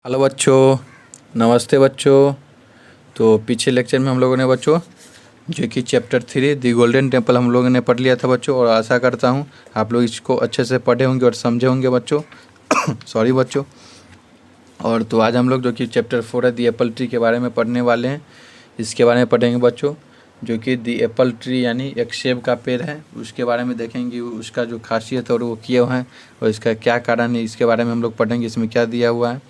Hello बच्चों, नमस्ते बच्चों। तो पिछले लेक्चर में हम लोगों ने बच्चों जो कि चैप्टर 3 दी गोल्डन टेम्पल हम लोगों ने पढ़ लिया था बच्चों, और आशा करता हूँ आप लोग इसको अच्छे से पढ़े होंगे और समझे होंगे बच्चों। सॉरी बच्चों। और तो आज हम लोग जो कि चैप्टर 4 है दी एप्पल ट्री के बारे में पढ़ने वाले हैं। इसके बारे में पढ़ेंगे बच्चों, जो कि दी एप्पल ट्री यानी एक सेब का पेड़ है, उसके बारे में देखेंगे, उसका जो खासियत है और वो किए हुए हैं और इसका क्या कारण है, इसके बारे में हम लोग पढ़ेंगे, इसमें क्या दिया हुआ है।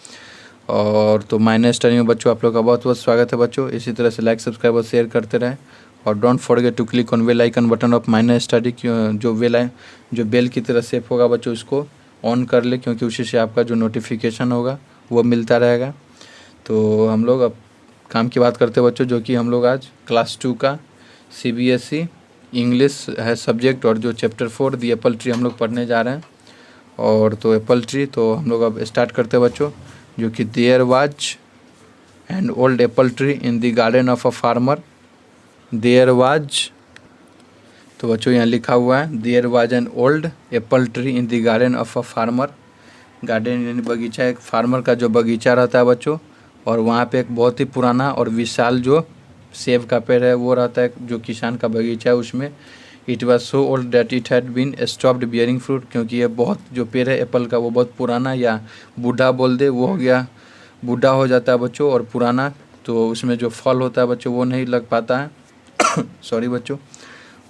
और तो माइनर स्टडी में बच्चों आप लोग का बहुत बहुत स्वागत है बच्चों। इसी तरह से लाइक सब्सक्राइब और शेयर करते रहें, और don't forget to click on bell icon button of minor study. जो बेल की तरह सेप होगा बच्चों, उसको ऑन कर ले, क्योंकि उसी से आपका जो नोटिफिकेशन होगा वो मिलता रहेगा। तो हम लोग अब काम की बात करते हैं बच्चों, जो कि हम लोग आज क्लास 2 का CBSE इंग्लिश है सब्जेक्ट, और जो चैप्टर 4 दी एप्पल ट्री हम लोग पढ़ने जा रहे हैं। और तो एप्पल ट्री तो हम लोग अब स्टार्ट करते हैं बच्चों, जो कि there was an old apple tree in the garden of a farmer. There was, तो बच्चों यहाँ लिखा हुआ है there was an old apple tree in the garden of a farmer. Garden यानी बगीचा, एक फार्मर का जो बगीचा रहता है बच्चों, और वहाँ पे एक बहुत ही पुराना और विशाल जो सेब का पेड़ है वो रहता है, जो किसान का बगीचा है उसमें। It was so old that it had been stopped bearing fruit, क्योंकि ये बहुत जो पेड़ है एप्पल का वो बहुत पुराना या बूढ़ा बोल दे, वो हो गया, बूढ़ा हो जाता है बच्चों और पुराना, तो उसमें जो फल होता है बच्चों वो नहीं लग पाता है। सॉरी बच्चों।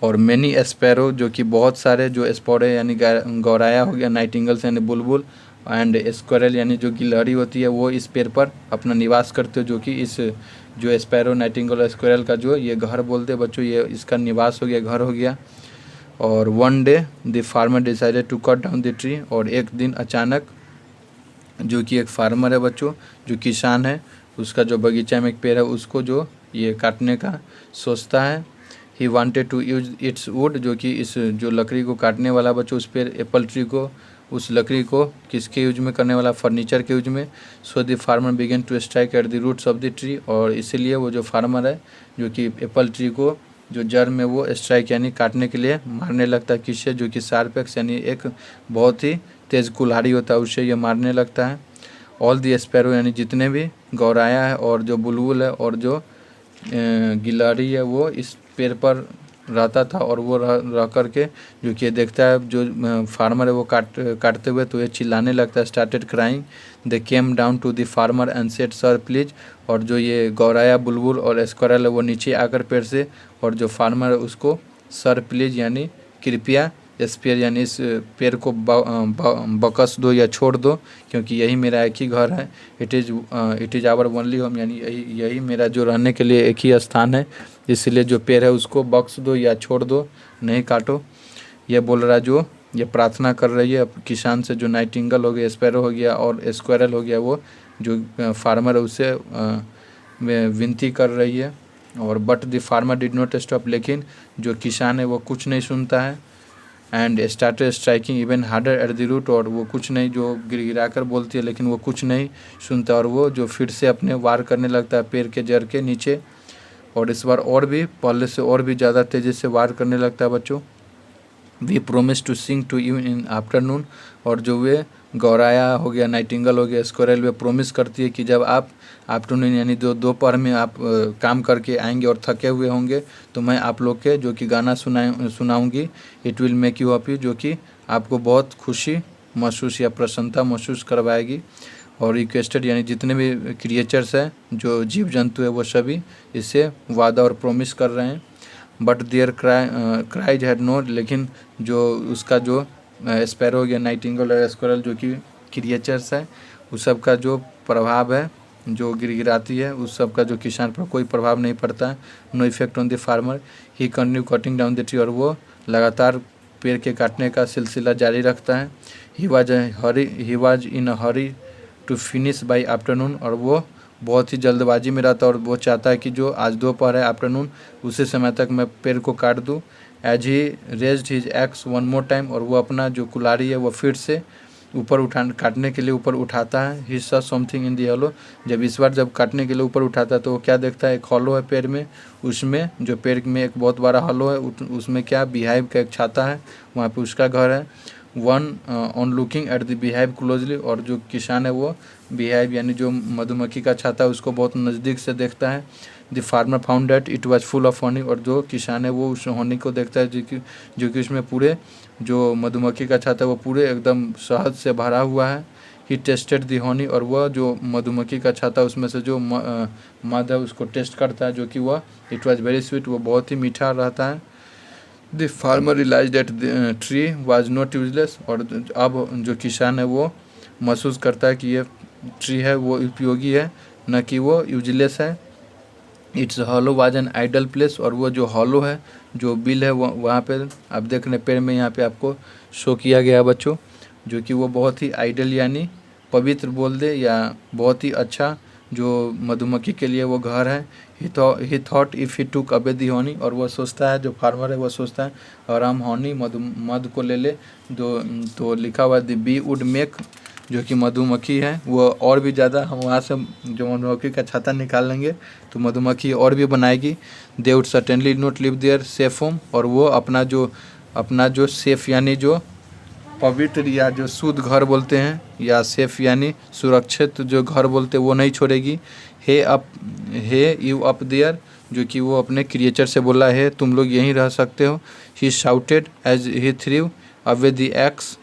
और मैनी स्पैरो, जो कि बहुत सारे जो स्पॉरे यानी गौराया हो गया, नाइटिंगल्स यानी बुलबुल, एंड स्क्वायरल यानी जो गिलहरी होती है वो इस पेड़ पर अपना निवास करते हो, जो कि इस जो स्पैरो, नाइटिंगल और स्क्वायरल का जो ये घर बोलते हैं बच्चों, ये इसका निवास हो गया, घर हो गया। और one day the farmer decided to cut down the tree, और एक दिन अचानक जो कि एक फार्मर है बच्चों, जो किसान है, उसका जो बगीचा में एक पेड़ है उसको जो ये काटने का सोचता है। He wanted to use its wood, जो कि इस जो लकड़ी को काटने वाला बच्चों, उस पेड़ एप्पल ट्री को, उस लकड़ी को किसके यूज में करने वाला, फर्नीचर के यूज में। So the farmer began to strike at the roots of the tree, और इसीलिए वो जो फार्मर है जो कि एप्पल ट्री को जो जड़ में वो स्ट्राइक यानी काटने के लिए मारने लगता है, किससे, जो कि शार्पेक्स यानी एक बहुत ही तेज़ कुल्हाड़ी होता है, उससे ये मारने लगता है। ऑल दी स्पैरो यानी जितने भी गौराया है और जो बुलबुल है और जो गिलहरी है वो इस पेड़ पर रहता था, और वो रह कर के जो कि देखता है जो फार्मर है वो काटते हुए, तो ये चिल्लाने लगता है, started crying. They came down to the farmer and said sir please, और जो ये गौराया, बुलबुल और स्क्वायरल है वो नीचे आकर पेड़ से, और जो फार्मर है उसको सर प्लीज यानी कृपया, इस पेड़ यानी इस पेड़ को बकस दो या छोड़ दो, क्योंकि यही मेरा एक ही घर है। It is our only home, यानी यही मेरा जो रहने के लिए एक ही स्थान है, इसलिए जो पेड़ है उसको बख्श दो या छोड़ दो, नहीं काटो। ये बोल रहा, जो ये प्रार्थना कर रही है किसान से, जो नाइटिंगल हो गया, स्पैरो हो गया और स्क्वायरल हो गया, वो जो फार्मर है उससे विनती कर रही है। और but the farmer did not stop, लेकिन जो किसान है वो कुछ नहीं सुनता है। And started striking even harder at the root, और वो कुछ नहीं, जो गिरा कर बोलती है लेकिन वो कुछ नहीं सुनता, और वो जो फिर से अपने वार करने लगता है पेड़ के जड़ के नीचे, और इस बार और भी पहले से और भी ज़्यादा तेज़ी से वार करने लगता है बच्चों। We promise to sing to you in afternoon, और जो वे गौराया हो गया, नाइटिंगल हो गया, स्क्वायरल, वे प्रोमिस करती है कि जब आप आफ्टरनून यानी दोपहर में आप काम करके आएंगे और थके हुए होंगे, तो मैं आप लोग के जो कि गाना सुनाऊंगी। It will make you happy, जो कि आपको बहुत खुशी महसूस या प्रसन्नता महसूस करवाएगी। और रिक्वेस्टेड यानी जितने भी क्रिएचर्स हैं, जो जीव जंतु है, वो सभी इससे वादा और प्रोमिस कर रहे हैं। But their cries had no, लेकिन जो उसका जो स्पैरो हो गया, नाइटिंगल और स्क्वायरल जो कि क्रिएचर्स है, उस सब का जो प्रभाव है, जो गिरगिराती है, उस सब का जो किसान पर कोई प्रभाव नहीं पड़ता है। No effect on the farmer. He continue cutting down the tree, और वो लगातार पेड़ के काटने का सिलसिला जारी रखता है। He was in a hurry to finish by afternoon, और वो बहुत ही जल्दबाजी में रहता है, और वो चाहता है कि जो आज दोपहर है, आफ्टरनून, उसी समय तक मैं पेड़ को काट दूँ। As he raised his axe one more time, और वो अपना जो कुल्हाड़ी है वो फिर से ऊपर काटने के लिए ऊपर उठाता है। He saw something in the hollow, जब इस बार जब काटने के लिए ऊपर उठाता है तो वो क्या देखता है, एक हॉलो है पेड़ में, उसमें जो पेड़ में एक बहुत बड़ा हॉलो है, उसमें क्या बिहाइव का एक छाता है, वहाँ पे उसका घर है। One on looking at the beehive closely, और जो किसान है वो बिहाइव यानी जो मधुमक्खी का छाता है उसको बहुत नज़दीक से देखता है। The farmer found that it was full of honey, और जो किसान है वो उस हनी को देखता है जो कि उसमें पूरे जो मधुमक्खी का छाता है वो पूरे एकदम शहद से भरा हुआ है। ही टेस्टेड दी हनी, और वह जो मधुमक्खी का छाता उसमें से जो मध है उसको टेस्ट करता है, जो कि वह इट वाज वेरी स्वीट, वो बहुत ही मीठा रहता है। The farmer realise that tree was not useless, और अब जो किसान है वो महसूस करता है कि ये ट्री है वो उपयोगी है, न कि वो यूजलेस है। Its hollow was an ideal place, और वो जो हॉलो है जो बिल है वो वहाँ पे आप देख रहे हैं पेड़ में यहाँ पे आपको शो किया गया बच्चों, जो कि वो बहुत ही आइडल यानी पवित्र बोल दे या बहुत ही अच्छा जो मधुमक्खी के लिए वो घर है। ही thought if he took away दी हनी, और वो सोचता है जो फार्मर है वो सोचता है और हम हनी मधु को ले ले तो लिखा हुआ द बी वुड मेक, जो कि मधुमक्खी है वो और भी ज़्यादा, हम वहाँ से जो मधुमक्खी का छाता निकाल लेंगे तो मधुमक्खी और भी बनाएगी। They would certainly not live their safe home, और वो अपना जो सेफ यानी जो पवित्र या जो शुद्ध घर बोलते हैं या सेफ यानी सुरक्षित जो घर बोलते हैं वो नहीं छोड़ेगी। हे यू अप देयर, जो कि वो अपने क्रिएचर से बोला है तुम लोग यहीं रह सकते हो। He shouted as he threw away the axe,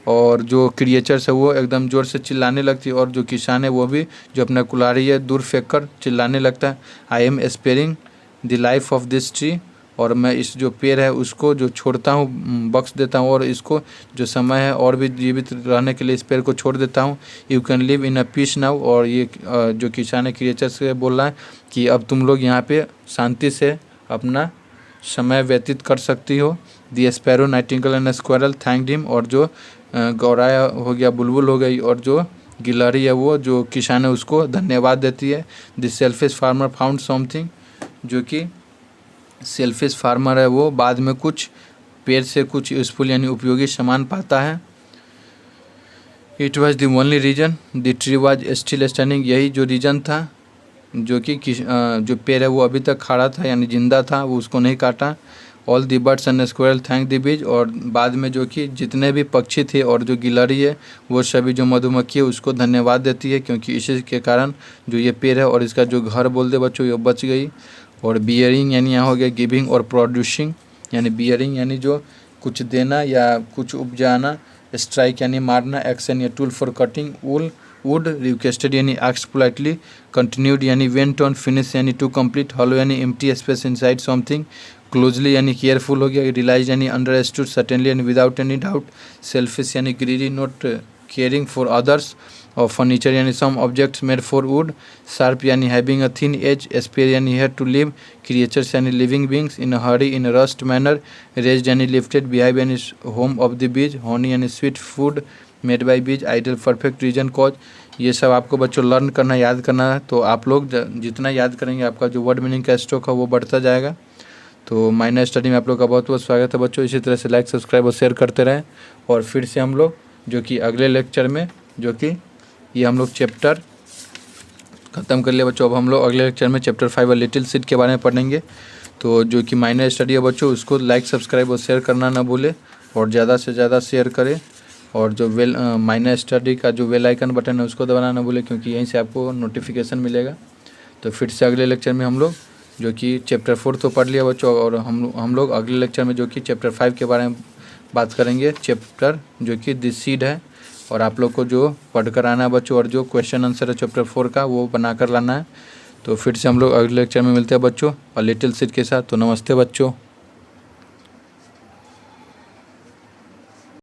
और जो क्रिएचर है वो एकदम ज़ोर से चिल्लाने लगती है, और जो किसान है वो भी जो अपना कुल्हाड़ी है दूर फेंक कर चिल्लाने लगता है। I am sparing the life of this tree, और मैं इस जो पेड़ है उसको जो छोड़ता हूँ बख्श देता हूँ, और इसको जो समय है और भी जीवित रहने के लिए इस पेड़ को छोड़ देता हूँ। You can live in a peace now, और ये जो किसान है क्रिएचर से बोल रहा है कि अब तुम लोग यहाँ पे शांति से अपना समय व्यतीत कर सकती हो। The sparrow nightingale and squirrel thanked him, और जो गौराया हो गया बुलबुल हो गई, और जो गिलहरी है वो जो किसान है उसको धन्यवाद देती है। The selfish farmer found something, जो कि सेल्फिश फार्मर है वो बाद में कुछ पेड़ से कुछ यूजफुल यानी उपयोगी सामान पाता है। It was the only reason the tree was still standing, यही जो रीजन था जो कि जो पेड़ है वो अभी तक खड़ा था यानी जिंदा था, वो उसको नहीं काटा। All the birds and squirrel thank the bees, और बाद में जो कि जितने भी पक्षी थे और जो गिलहरी है वो सभी जो मधुमक्खी है उसको धन्यवाद देती है, क्योंकि इसी के कारण जो ये पेड़ है और इसका जो घर बोल दे बच्चों ये बच गई। और बियरिंग यानी यहाँ हो गया गिविंग, और प्रोड्यूसिंग यानी बियरिंग यानी जो कुछ देना या कुछ उपजाना, स्ट्राइक यानी मारना, एक्शन या tool for cutting wood, wood requested यानी आस्क्ड पोलाइटली, कंटिन्यूड यानी वेंट ऑन, फिनिश यानी टू कंप्लीट, हॉलो यानी empty space inside something, closely यानी केयरफुल हो गया, रियलाइज यानी अंडरस्टूड, सर्टेनली यानी विदाउट एनी डाउट, सेल्फिश यानी greedy not caring for others, और फर्नीचर यानी some objects made for wood, sharp यानी having a thin edge, spare यानी हेयर टू लिव, क्रिएचर्स यानी लिविंग बींग्स, इन हरी इन रस्ट मैनर, रेज्ड यानी lifted, beehive यानी home of the bees, Honey यानी sweet food made by बीज, idol perfect reason cause. ये सब आपको बच्चों लर्न करना याद करना है, तो आप लोग जितना याद करेंगे आपका जो वर्ड मीनिंग का स्ट्रोक है वो बढ़ता जाएगा। तो माइनर स्टडी में आप लोग का बहुत बहुत स्वागत है बच्चों। इसी तरह से लाइक सब्सक्राइब और शेयर करते रहें, और फिर से हम लोग जो कि अगले लेक्चर में जो कि ये हम लोग चैप्टर ख़त्म कर लिया बच्चों। अब हम लोग अगले लेक्चर में चैप्टर 5 और लिटिल सीड के बारे में पढ़ेंगे। तो जो कि माइनर स्टडी है बच्चों उसको लाइक सब्सक्राइब और शेयर करना ना भूले, और ज़्यादा से ज़्यादा शेयर करें, और जो माइनर स्टडी का जो बेल आइकन बटन है उसको दबाना ना भूले, क्योंकि यहीं से आपको नोटिफिकेशन मिलेगा। तो फिर से अगले लेक्चर में हम लोग जो कि चैप्टर 4 तो पढ़ लिया बच्चों, और हम लोग अगले लेक्चर में जो कि चैप्टर 5 के बारे में बात करेंगे, चैप्टर जो कि दिस सीड है। और आप लोग को जो पढ़ कर आना है बच्चों, और जो क्वेश्चन आंसर है चैप्टर 4 का वो बना कर लाना है। तो फिर से हम लोग अगले लेक्चर में मिलते हैं बच्चों और लिटिल सीड के साथ। तो नमस्ते बच्चों।